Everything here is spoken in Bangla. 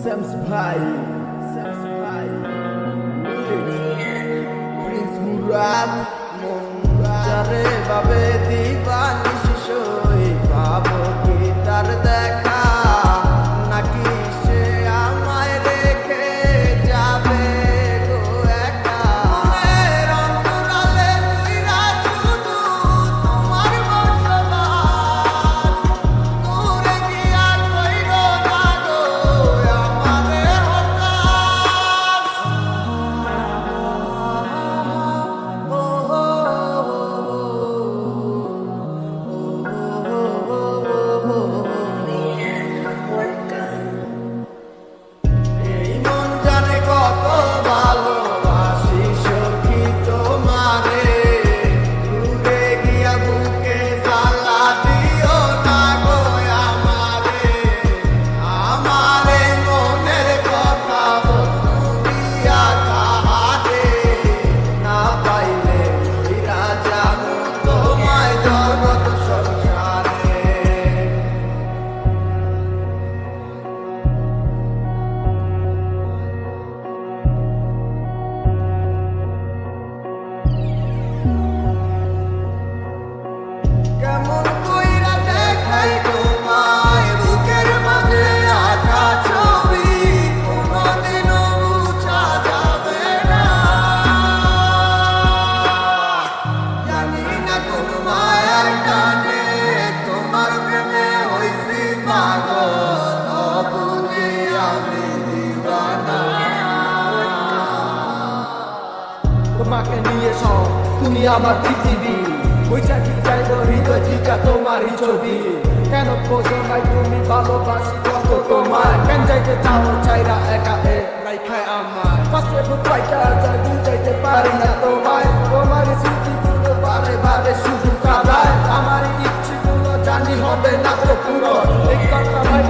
Sams Bhai, Sams Bhai, Prince Murad, Jare Babe Divani Shishoi, Babo ki tar dekha, naki se amay rekhe jabe go eka. Moner anturale tuira shudu tomar boshaban, dure giya koiro na go amare hotas. এই মন জানে কত ভালোবাসি সখী তোমারে, দূরে গিয়া বুকে জ্বালা দিও না গো আমারে, আমারে মনের কথা বন্ধু দিয়া কাহারে, না পাইলে ফিরা যাবো তোমায় জগৎ সংসারে। কেমন কইরা দেখাই তোমায় বুকের মাঝে আঁকা ছবি, কোনদিনও মুছা যাবে না। জানি না কোন মায়ার টানে তোমার প্রেমে হইছি পাগল, অবুঝে আমি দিওয়ানা। তোমাকে নিয়ে সব তুমি আমার পৃথিবী, ওইটা ঠিক চাইব হৃদয় ঠিকা তোমারই ছবি। কেন বোঝো নাই তুমি ভালোবাসি কত তোমায়, কেন যাইতে চাও চাইরা একা রাইখায় আমায়, পাশে বুঝাইটা যায় বুঝাইতে পারি না তোমায়। তোমার স্মৃতিগুলো বারে বারে শুধু কাঁদায়, আমার ইচ্ছেগুলো জানি হবে না তো পুরো। এই কথা ভাই